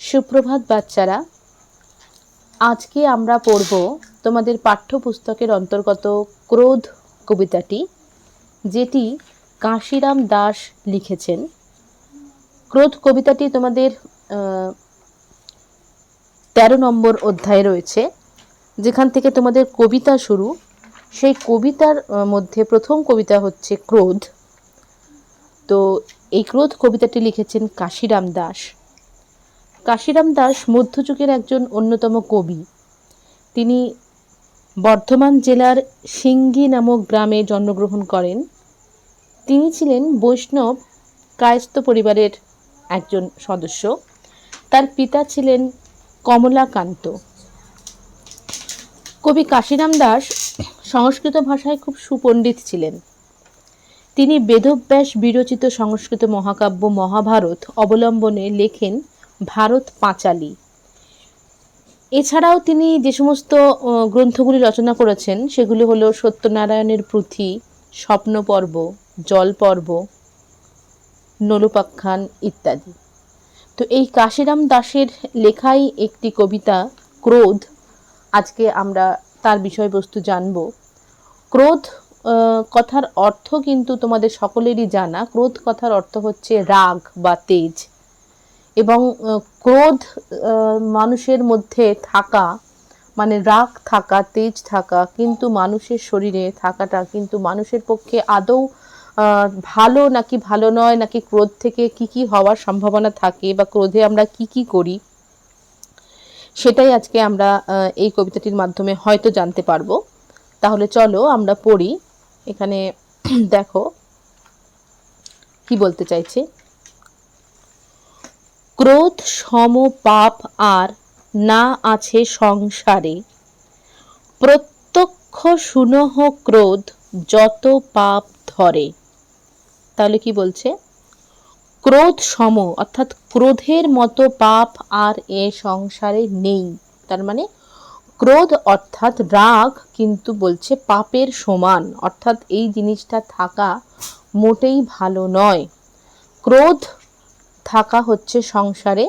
সুপ্রভাত বাচ্চারা, আজকে আমরা পড়ব তোমাদের পাঠ্যপুস্তকের অন্তর্গত ক্রোধ কবিতাটি, যেটি কাশিরাম দাস লিখেছেন। ক্রোধ কবিতাটি তোমাদের 13 নম্বর অধ্যায়ে রয়েছে, যেখান থেকে তোমাদের কবিতা শুরু। সেই কবিতার মধ্যে প্রথম কবিতা হচ্ছে ক্রোধ। তো এই ক্রোধ কবিতাটি লিখেছেন কাশিরাম দাস। কাশিরাম দাস মধ্যযুগের একজন অন্যতম কবি। তিনি বর্ধমান জেলার সিঙ্গি নামক গ্রামে জন্মগ্রহণ করেন। তিনি ছিলেন বৈষ্ণব কায়স্থ পরিবারের একজন সদস্য। তার পিতা ছিলেন কমলাকান্ত। কবি কাশিরাম দাস সংস্কৃত ভাষায় খুব সুপণ্ডিত ছিলেন। তিনি বেদব্যাস বিরচিত সংস্কৃত মহাকাব্য মহাভারত অবলম্বনে লেখেন ভারত পাঁচালী। এছাড়াও তিনি যে সমস্ত গ্রন্থগুলি রচনা করেছেন সেগুলি হলো সত্যনারায়ণের পুঁথি, স্বপ্নপর্ব, জলপর্ব, নলুপাখ্যান ইত্যাদি। তো এই কাশিরাম দাসের লেখাই একটি কবিতা ক্রোধ। আজকে আমরা তার বিষয়বস্তু জানব। ক্রোধ কথার অর্থ কিন্তু তোমাদের সকলেরই জানা। ক্রোধ কথার অর্থ হচ্ছে রাগ বা তেজ। এবং ক্রোধ মানুষের মধ্যে থাকা মানে রাগ থাকা, তেজ থাকা, কিন্তু মানুষের শরীরে থাকাটা কিন্তু মানুষের পক্ষে আদৌ ভালো নাকি ভালো নয়, নাকি ক্রোধ থেকে কি কি হওয়ার সম্ভাবনা থাকে বা ক্রোধে আমরা কি কি করি, সেটাই আজকে আমরা এই কবিতাটির মাধ্যমে হয়তো জানতে পারবো। তাহলে চলো আমরা পড়ি। এখানে দেখো কি বলতে চাইছে। ক্রোধ সম পাপ আর না আছে সংসারে, প্রত্যক্ষ শুনহ ক্রোধ যত পাপ ধরে। তাহলে কি বলছে? ক্রোধ সম অর্থাৎ ক্রোধের মতো পাপ আর এ সংসারে নেই। তার মানে ক্রোধ অর্থাৎ রাগ কিন্তু বলছে পাপের সমান, অর্থাৎ এই জিনিসটা থাকা মোটেই ভালো নয়। ক্রোধ থাকা হচ্ছে সংসারে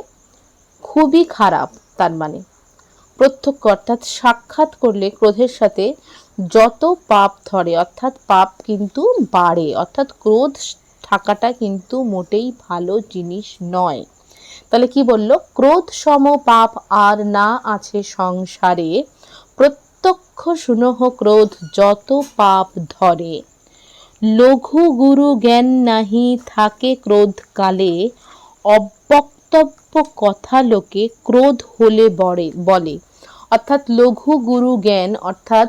খুবই খারাপ। তার মানে প্রত্যক্ষ অর্থাৎ সাক্ষাৎ করলে ক্রোধের সাথে যত পাপ ধরে, অর্থাৎ পাপ কিন্তু বাড়ে, অর্থাৎ ক্রোধ থাকাটা কিন্তু মোটেই ভালো জিনিস নয়। তাহলে কি বলল? ক্রোধ সম পাপ আর না আছে সংসারে, প্রত্যক্ষ শুনহ ক্রোধ যত পাপ ধরে। লঘু গুরু জ্ঞান নাহি থাকে ক্রোধ কালে, অবক্তব্য কথা লোকে ক্রোধ হলে বলে। অর্থাৎ লঘু গুরু জ্ঞান অর্থাৎ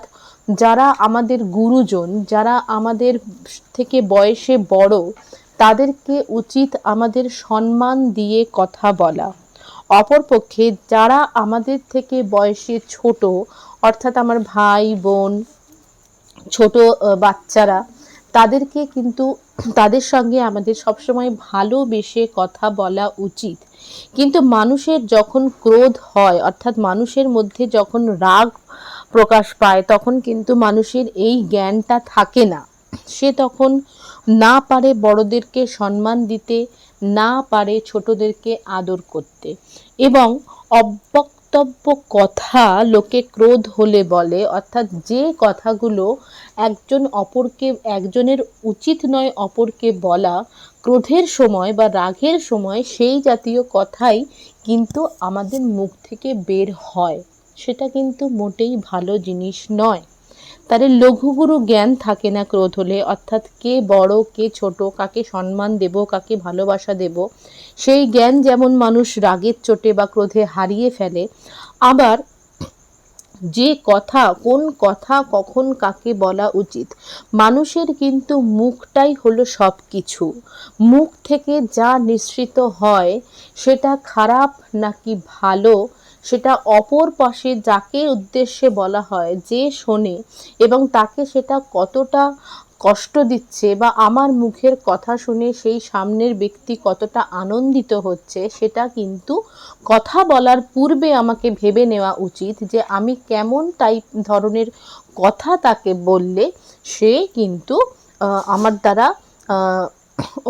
যারা আমাদের গুরুজন, যারা আমাদের থেকে বয়সে বড়, তাদেরকে উচিত আমাদের সম্মান দিয়ে কথা বলা। অপরপক্ষে যারা আমাদের থেকে বয়সে ছোট, অর্থাৎ আমার ভাই বোন, ছোট বাচ্চারা, তাদেরকে কিন্তু তাদের সঙ্গে আমাদের সবসময় ভালোবেসে কথা বলা উচিত। কিন্তু মানুষের যখন ক্রোধ হয়, অর্থাৎ মানুষের মধ্যে যখন রাগ প্রকাশ পায়, তখন কিন্তু মানুষের এই জ্ঞানটা থাকে না। সে তখন না পারে বড়দেরকে সম্মান দিতে, না পারে ছোটদেরকে আদর করতে, এবং অবক্তব্য কথা লোকে ক্রোধ হলে বলে। অর্থাৎ যে কথাগুলো একজনের উচিত নয় অপরকে বলা, ক্রোধের সময় বা রাগের সময় সেই জাতীয় কথাই কিন্তু আমাদের মুখ থেকে বের হয়, সেটা কিন্তু মোটেই ভালো জিনিস নয়। তাদের লঘুগুরু জ্ঞান থাকে না ক্রোধ হলে, অর্থাৎ কে বড় কে ছোট, কাকে সম্মান দেব, কাকে ভালোবাসা দেব, সেই জ্ঞান যেমন মানুষ রাগের চোটে বা ক্রোধে হারিয়ে ফেলে, আবার যে কথা, কোন কথা কখন কাকে বলা উচিত, মানুষের কিন্তু মুখটাই হলো সব কিছু। মুখ থেকে যা নিঃসৃত হয় সেটা খারাপ নাকি ভালো, সেটা অপর পাশে যাকে উদ্দেশ্যে বলা হয়, যে শোনে এবং তাকে সেটা কতটা কষ্ট দিচ্ছে, বা আমার মুখের কথা শুনে সেই সামনের ব্যক্তি কতটা আনন্দিত হচ্ছে, সেটা কিন্তু কথা বলার পূর্বে আমাকে ভেবে নেওয়া উচিত যে আমি কেমন ধরনের কথা তাকে বললে সে কিন্তু আমার দ্বারা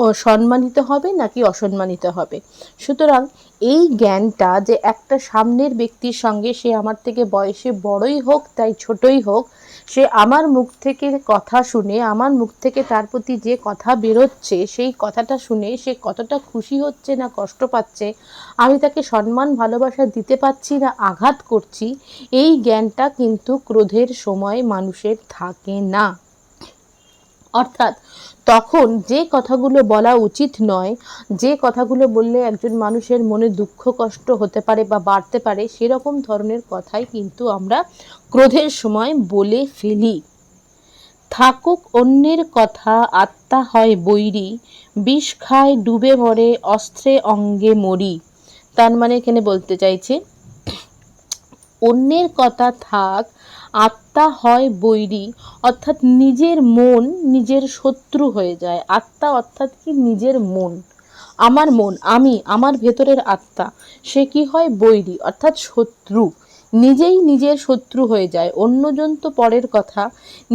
ও সম্মানিত হবে নাকি অসম্মানিত হবে। সুতরাং এই জ্ঞানটা যে একটা সামনের ব্যক্তির সঙ্গে, সে আমার থেকে বয়সে বড়ই হোক তাই ছোটই হোক, সে আমার মুখ থেকে কথা শুনে, আমার মুখ থেকে তার প্রতি যে কথা বেরোচ্ছে সেই কথাটা শুনে সে কতটা খুশি হচ্ছে না কষ্ট পাচ্ছে, আমি তাকে সম্মান ভালোবাসা দিতে পারছি না আঘাত করছি, এই জ্ঞানটা কিন্তু ক্রোধের সময় মানুষের থাকে না। অর্থাৎ তখন যে কথাগুলো বলা উচিত নয়, যে কথাগুলো বললে একজন মানুষের মনে দুঃখ কষ্ট হতে পারে বা বাড়তে পারে, সেরকম ধরনের কথাই কিন্তু আমরা ক্রোধের সময় বলে ফেলি। থাকুক অন্যের কথা আত্মা হয় বৈরী, বিষ খায় ডুবে মরে অস্ত্রে অঙ্গে মরি। তার মানে এখানে বলতে চাইছে অন্যের কথা থাক, আত্মা হয় বৈরী, অর্থাৎ নিজের মন নিজের শত্রু হয়ে যায়। আত্মা অর্থাৎ কি? নিজের মন, আমার মন, আমি, আমার ভেতরের আত্মা, সে কি হয়? বৈরী, অর্থাৎ শত্রু। নিজেই নিজের শত্রু হয়ে যায়। অন্যজন তো পরের কথা,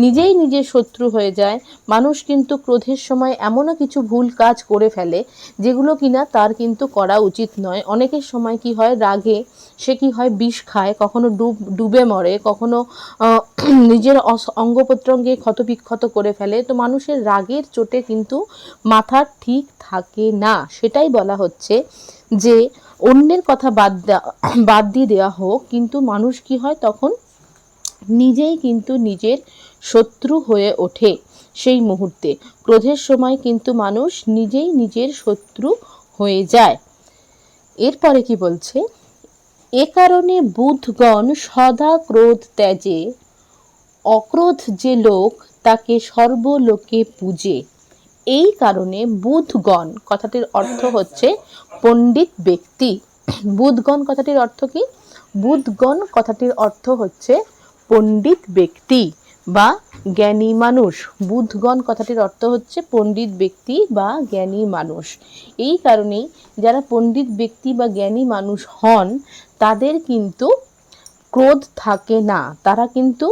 নিজেই নিজের শত্রু হয়ে যায়। মানুষ কিন্তু ক্রোধের সময় এমনও কিছু ভুল কাজ করে ফেলে যেগুলো কিনা তার কিন্তু করা উচিত নয়। অনেকের সময় কি হয়, রাগে সে কি হয়, বিষ খায়, কখনো ডুবে মরে, কখনো নিজের অঙ্গ প্রত্যঙ্গে ক্ষতবিক্ষত করে ফেলে। তো মানুষের রাগের চোটে কিন্তু মাথা ঠিক থাকে না। সেটাই বলা হচ্ছে যে অন্যের কথা বাদ দিয়ে দেওয়া হোক, কিন্তু মানুষ কি হয় তখন নিজেই কিন্তু নিজের শত্রু হয়ে ওঠে। সেই মুহূর্তে ক্রোধের সময় কিন্তু মানুষ নিজেই নিজের শত্রু হয়ে যায়। এরপরে কি বলছে, এ কারণে বুধগণ সদা ক্রোধ ত্যাজে, অক্রোধ যে লোক তাকে সর্বলোকে পূজে। এই কারণে বুধগণ কথাটির অর্থ হচ্ছে পণ্ডিত ব্যক্তি। বুধগণ কথাটির অর্থ কি? বুধগণ কথাটির অর্থ হচ্ছে পণ্ডিত ব্যক্তি বা জ্ঞানী মানুষ। বুধগণ কথাটির অর্থ হচ্ছে পণ্ডিত ব্যক্তি বা জ্ঞানী মানুষ। এই কারণেই যারা পণ্ডিত ব্যক্তি বা জ্ঞানী মানুষ হন তাদের কিন্তু ক্রোধ থাকে না। তারা কিন্তু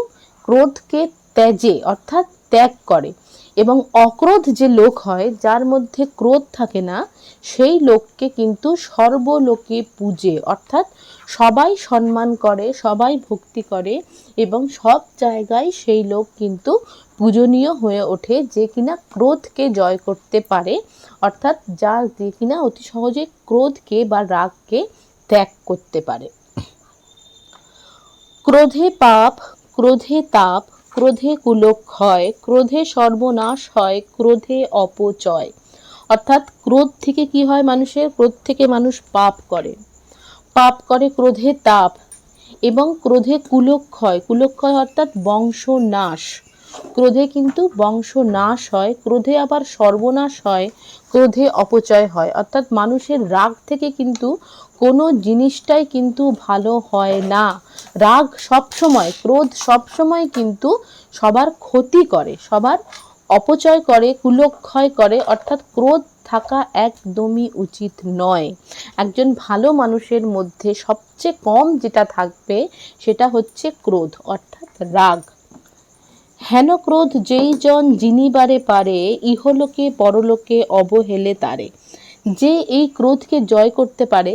ক্রোধকে ত্যাজে অর্থাৎ ত্যাগ করে। এবং অক্রোধ যে লোক হয়, যার মধ্যে ক্রোধ থাকে না, সেই লোককে কিন্তু সর্বলোকে পূজে, অর্থাৎ সবাই সম্মান করে, সবাই ভক্তি করে এবং সব জায়গায় সেই লোক কিন্তু পূজনীয় হয়ে ওঠে, যে কিনা ক্রোধকে জয় করতে পারে, অর্থাৎ যে কিনা অতি সহজে ক্রোধকে বা রাগকে ত্যাগ করতে পারে। ক্রোধে পাপ, ক্রোধে তাপ, ক্রোধে কুলক্ষয়, ক্রোধে সর্বনাশ হয়, ক্রোধে অপচয়। অর্থাৎ ক্রোধ থেকে কি হয় মানুষের? ক্রোধ থেকে মানুষ পাপ করে, পাপ করে ক্রোধে তাপ এবং ক্রোধে কুলক্ষয়। কুলক্ষয় অর্থাৎ বংশনাশ। ক্রোধে কিন্তু বংশনাশ হয়, ক্রোধে আবার সর্বনাশ হয়, ক্রোধে অপচয় হয়। অর্থাৎ মানুষের রাগ থেকে কিন্তু কোনো জিনিসটাই কিন্তু ভালো হয় না। রাগ সবসময়, ক্রোধ সবসময় কিন্তু সবার ক্ষতি করে, সবার অপচয় করে, কুলক্ষয় করে। অর্থাৎ ক্রোধ থাকা একদমই উচিত নয়। একজন ভালো মানুষের মধ্যে সবচেয়ে কম যেটা থাকবে সেটা হচ্ছে ক্রোধ অর্থাৎ রাগ। হেন ক্রোধ যেই জন জিনিবারে পারে, ইহলোকে পরলোকে অবহেলে তারে। যে এই ক্রোধকে জয় করতে পারে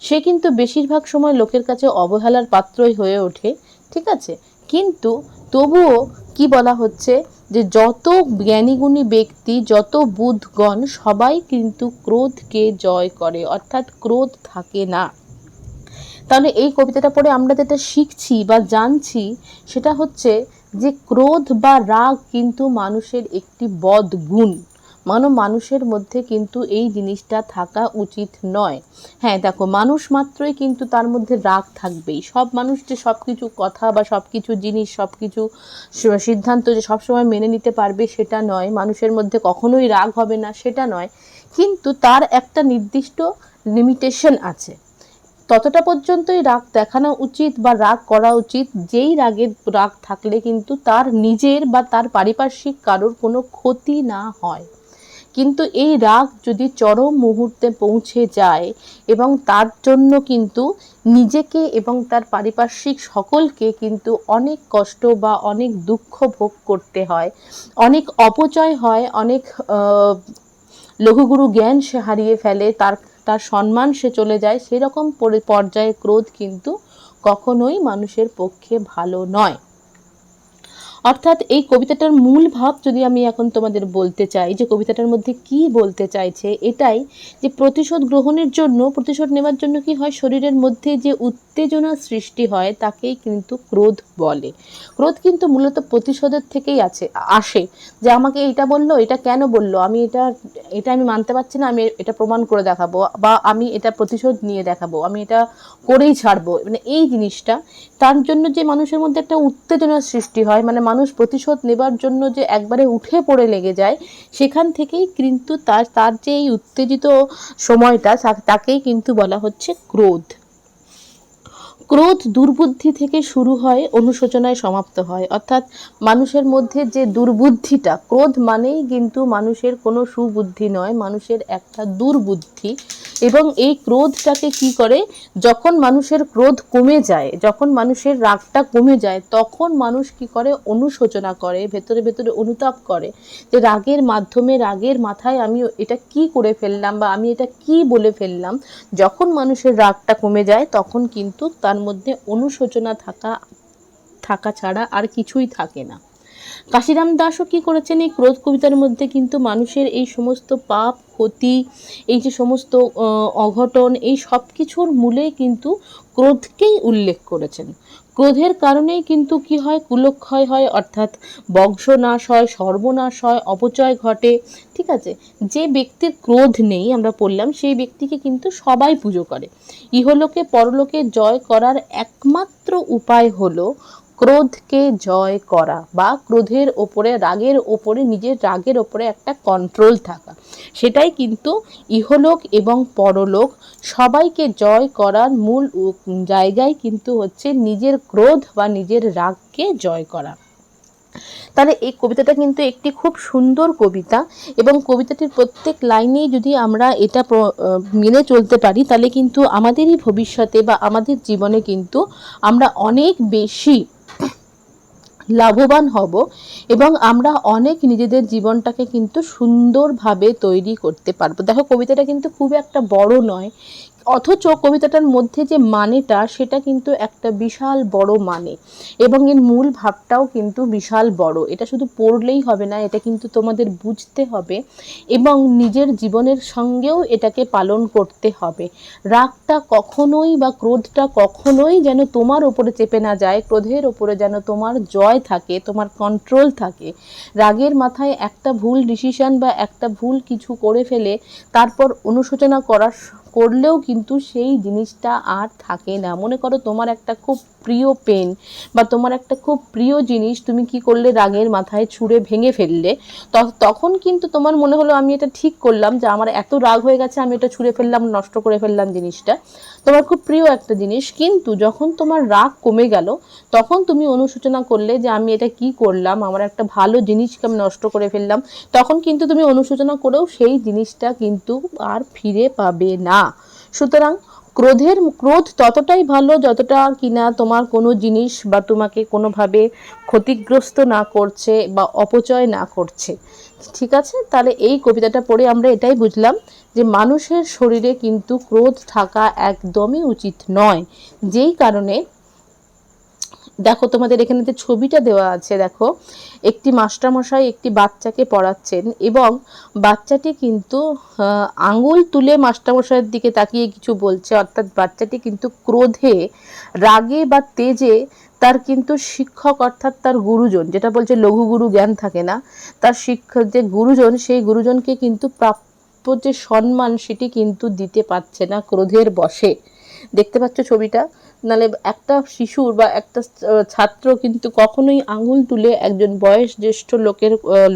সে কিন্তু বেশিরভাগ সময় লোকের কাছে অবহেলার পাত্রই হয়ে ওঠে, ঠিক আছে? কিন্তু তবুও কি বলা হচ্ছে যে যত জ্ঞানীগুণী ব্যক্তি, যত বুধগণ, সবাই কিন্তু ক্রোধকে জয় করে, অর্থাৎ ক্রোধ থাকে না। তাহলে এই কবিতাটা পড়ে আমরা যেটা শিখছি বা জানছি সেটা হচ্ছে যে ক্রোধ বা রাগ কিন্তু মানুষের একটি বদগুণ। মানুষের মধ্যে কিন্তু এই জিনিসটা থাকা উচিত নয়। হ্যাঁ দেখো, মানুষ মাত্রই কিন্তু তার মধ্যে রাগ থাকবেই। সব মানুষ যে সব কিছু কথা বা সব কিছু জিনিস, সব কিছু সিদ্ধান্ত যে সবসময় মেনে নিতে পারবে সেটা নয়। মানুষের মধ্যে কখনোই রাগ হবে না সেটা নয়, কিন্তু তার একটা নির্দিষ্ট লিমিটেশন আছে। ততটা পর্যন্তই রাগ দেখানো উচিত বা রাগ করা উচিত, যেই রাগ থাকলে কিন্তু তার নিজের বা তার পারিপার্শ্বিক কারোর কোনো ক্ষতি না হয়। কিন্তু এই রাগ যদি চরম মুহূর্তে পৌঁছে যায় এবং তার জন্য কিন্তু নিজেকে এবং তার পারিপার্শ্বিক সকলকে কিন্তু অনেক কষ্ট বা অনেক দুঃখ ভোগ করতে হয়, অনেক অপচয় হয়, অনেক লঘুগুরু জ্ঞান সে হারিয়ে ফেলে, তার তার সম্মান সে চলে যায়, সেরকম পর্যায়ে ক্রোধ কিন্তু কখনোই মানুষের পক্ষে ভালো নয়। অর্থাৎ এই কবিতাটার মূল ভাব যদি আমি এখন তোমাদের বলতে চাই, যে কবিতাটার মধ্যে কি বলতে চাইছে, এটাই যে প্রতিশোধ গ্রহণের জন্য, প্রতিশোধ নেওয়ার জন্য কি হয়, শরীরের মধ্যে যে উত্তেজনা সৃষ্টি হয় তাকেই কিন্তু ক্রোধ বলে। ক্রোধ কিন্তু মূলত প্রতিশোধের থেকেই আসে, যে আমাকে এটা বললো, এটা কেন বললো, আমি এটা এটা আমি মানতে পারছি না, আমি এটা প্রমাণ করে দেখাবো, বা আমি এটা প্রতিশোধ নিয়ে দেখাবো, আমি এটা করেই ছাড়বো, মানে এই জিনিসটা, তার জন্য যে মানুষের মধ্যে একটা উত্তেজনার সৃষ্টি হয়, মানে মানুষ প্রতিশোধ নেবার জন্য যে একবারে উঠে পড়ে লেগে যায়, সেখান থেকেই কিন্তু তার তার যে এই উত্তেজিত সময়টা, তাকেই কিন্তু বলা হচ্ছে ক্রোধ। ক্রোধ দুর্বুদ্ধি থেকে শুরু হয়, অনুশোচনায় সমাপ্ত হয়। অর্থাৎ মানুষের মধ্যে যে দুর্বুদ্ধিটা, ক্রোধ মানেই কিন্তু মানুষের কোনো সুবুদ্ধি নয়, মানুষের একটা দুর্বুদ্ধি। এবং এই ক্রোধটাকে কি করে, যখন মানুষের ক্রোধ কমে যায়, যখন মানুষের রাগটা কমে যায়, তখন মানুষ কি করে, অনুশোচনা করে, ভেতরে ভেতরে অনুতাপ করে, যে রাগের মাধ্যমে, রাগের মাথায় আমি এটা কি করে ফেললাম, বা আমি এটা কি বলে ফেললাম। যখন মানুষের রাগটা কমে যায়, তখন কিন্তু তার মধ্যে অনুশোচনা থাকা ছাড়া আর কিছুই থাকে না। কাশিরাম দাসও কি করেছেন, এই ক্রোধ কবিতার মধ্যে কিন্তু মানুষের এই সমস্ত পাপ, ক্ষতি, এই যে সমস্ত অঘটন, এই সব কিছুর মূলে কিন্তু ক্রোধকেই উল্লেখ করেছেন। ক্রোধের কারণেই কিন্তু কি হয়, কুলক্ষয় হয়, অর্থাৎ বংশনাশ হয়, সর্বনাশ হয়, অপচয় ঘটে। ঠিক আছে, যে ব্যক্তির ক্রোধ নেই, আমরা পড়লাম, সেই ব্যক্তিকে কিন্তু সবাই পুজো করে। ইহলোকে পরলোকে জয় করার একমাত্র উপায় হলো ক্রোধকে জয় করা, বা ক্রোধের ওপরে, রাগের ওপরে, নিজের রাগের ওপরে একটা কন্ট্রোল থাকা। সেটাই কিন্তু ইহলোক এবং পরলোক সবাইকে জয় করার মূল জায়গায় কিন্তু হচ্ছে নিজের ক্রোধ বা নিজের রাগকে জয় করা। তাহলে এই কবিতাটা কিন্তু একটি খুব সুন্দর কবিতা, এবং কবিতাটির প্রত্যেক লাইনেই যদি আমরা এটা মেনে চলতে পারি, তাহলে কিন্তু আমাদেরই ভবিষ্যতে বা আমাদের জীবনে কিন্তু আমরা অনেক বেশি লাভবান হব, এবং আমরা অনেক নিজেদের জীবনটাকে কিন্তু সুন্দরভাবে তৈরি করতে পারবো। দেখো, কবিতাটা কিন্তু খুব একটা বড় নয়, অথচ কবিতাটার মধ্যে যে মানেটা, সেটা কিন্তু একটা বিশাল বড় মানে, এবং এর মূল ভাবটাও কিন্তু বিশাল বড়। এটা শুধু পড়লেই হবে না, এটা কিন্তু তোমাদের বুঝতে হবে, এবং নিজের জীবনের সঙ্গেও এটাকে পালন করতে হবে। রাগটা কখনোই, বা ক্রোধটা কখনোই যেন তোমার ওপরে চেপে না যায়, ক্রোধের ওপরে যেন তোমার জয় থাকে, তোমার কন্ট্রোল থাকে। রাগের মাথায় একটা ভুল ডিসিশন বা একটা ভুল কিছু করে ফেলে তারপর অনুশোচনা করলেও কিন্তু সেই জিনিসটা আর থাকে না। মনে করো তোমার একটা খুব প্রিয় পেন বা তোমার একটা খুব প্রিয় জিনিস তুমি কি করলে, রাগের মাথায় ছুঁড়ে ভেঙে ফেললে, তখন কিন্তু তোমার মনে হলো আমি এটা ঠিক করলাম, যে আমার এত রাগ হয়ে গেছে, আমি এটা ছুঁড়ে ফেললাম, নষ্ট করে ফেললাম জিনিসটা, তোমার খুব প্রিয় একটা জিনিস। কিন্তু যখন তোমার রাগ কমে গেল, তখন তুমি অনুশোচনা করলে যে আমি এটা কি করলাম, আমার একটা ভালো জিনিসকে আমি নষ্ট করে ফেললাম, তখন কিন্তু তুমি অনুশোচনা করেও সেই জিনিসটা কিন্তু আর ফিরে পাবে না। সুতরাং ক্রোধ ততটাই ভালো যতটা কিনা তোমার কোনো জিনিস বা তোমাকে কোনোভাবে ক্ষতিগ্রস্ত না করছে বা অপচয় না করছে। ঠিক আছে, তাহলে এই কবিতাটা পড়ে আমরা এটাই বুঝলাম যে মানুষের শরীরে কিন্তু ক্রোধ থাকা একদমই উচিত নয়। যেই কারণে দেখো, তোমাদের এখানে যে ছবিটা দেওয়া আছে, দেখো একটি মাস্টারমশাই একটি বাচ্চাকে পড়াচ্ছেন, এবং বাচ্চাটি কিন্তু আঙুল তুলে মাস্টারমশাইয়ের দিকে তাকিয়ে কিছু বলছে। অর্থাৎ বাচ্চাটি কিন্তু ক্রোধে, রাগে বা তেজে তার কিন্তু শিক্ষক, অর্থাৎ তার গুরুজন, যেটা বলছে লঘুগুরু জ্ঞান থাকে না, তার শিক্ষক যে গুরুজন, সেই গুরুজনকে কিন্তু প্রাপ্য যে সম্মান সেটি কিন্তু দিতে পারছে না ক্রোধের বশে। দেখতে পাচ্ছ ছবিটা? নালে একটা শিশুর বা একটা ছাত্র কিন্তু কখনোই আঙুল তুলে একজন বয়স জ্যেষ্ঠ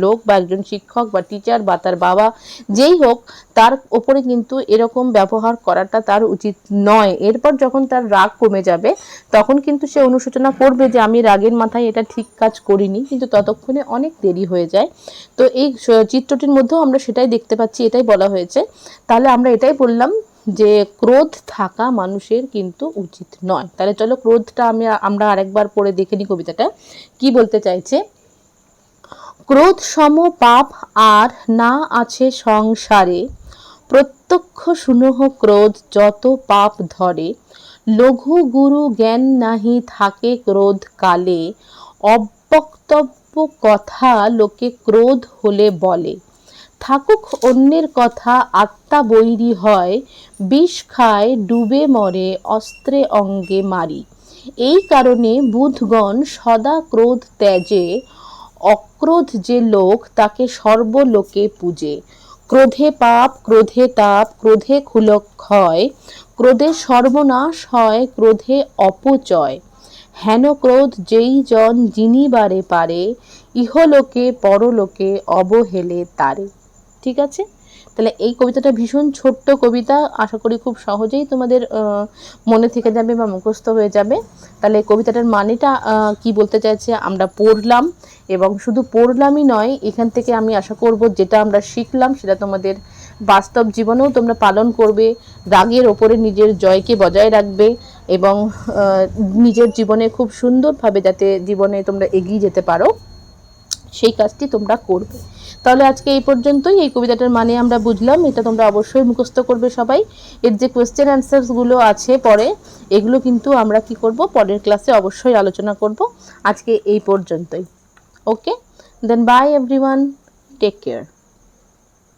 লোক বা একজন শিক্ষক বা টিচার বা তার বাবা যেই হোক, তার ওপরে কিন্তু এরকম ব্যবহার করাটা তার উচিত নয়। এরপর যখন তার রাগ কমে যাবে, তখন কিন্তু সে অনুশোচনা করবে যে আমি রাগের মাথায় এটা ঠিক কাজ করিনি, কিন্তু ততক্ষণে অনেক দেরি হয়ে যায়। তো এই চিত্রটির মধ্যেও আমরা সেটাই দেখতে পাচ্ছি, এটাই বলা হয়েছে। তাহলে আমরা এটাই বললাম যে ক্রোধ থাকা মানুষের কিন্তু উচিত নয়। তাহলে চলো ক্রোধটা আমরা আরেকবার পড়ে দেখে নিই কবিতাটা কি বলতে চাইছে। ক্রোধ সম পাপ আর না আছে সংসারে, প্রত্যক্ষ শুনহ ক্রোধ যত পাপ ধরে, লঘু গুরু জ্ঞান নাহি থাকে ক্রোধ কালে, অবক্তব্য কথা লোকে ক্রোধ হলে বলে, থাকুক অন্যের কথা আত্মা বৈরী হয়, বিষ খায় ডুবে মরে অস্ত্রে অঙ্গে মারি। এই কারণে বুধগণ সদা ক্রোধ ত্যাজে, অক্রোধ যে লোক তাকে সর্বলোকে পূজে। ক্রোধে পাপ, ক্রোধে তাপ, ক্রোধে ক্ষয়, ক্রোধে সর্বনাশ হয়, ক্রোধে অপচয়। হেন ক্রোধ যেই জন জিনিবারে পারে, ইহলোকে পরলোকে অবহেলে তারে। ঠিক আছে, তাহলে এই কবিতাটা ভীষণ ছোট্ট কবিতা, আশা করি খুব সহজেই তোমাদের মনে থেকে যাবে বা মুখস্থ হয়ে যাবে। তাহলে কবিতাটার মানেটা কি বলতে চাইছে আমরা পড়লাম, এবং শুধু পড়লামই নয়, এখান থেকে আমি আশা করব যেটা আমরা শিখলাম সেটা তোমাদের বাস্তব জীবনেও তোমরা পালন করবে, রাগের ওপরে নিজের জয়কে বজায় রাখবে, এবং নিজের জীবনে খুব সুন্দরভাবে যাতে জীবনে তোমরা এগিয়ে যেতে পারো সেই কাজটি তোমরা করবে। তাহলে আজকে এই পর্যন্তই, এই কবিতাটার মানে আমরা বুঝলাম, এটা তোমরা অবশ্যই মুখস্থ করবে সবাই। এর যে কোয়েশ্চেন অ্যান্সার্সগুলো আছে পরে, এগুলো কিন্তু আমরা কি করব পরের ক্লাসে অবশ্যই আলোচনা করব। আজকে এই পর্যন্তই। ওকে, দেন বাই এভরিওয়ান, টেক কেয়ার।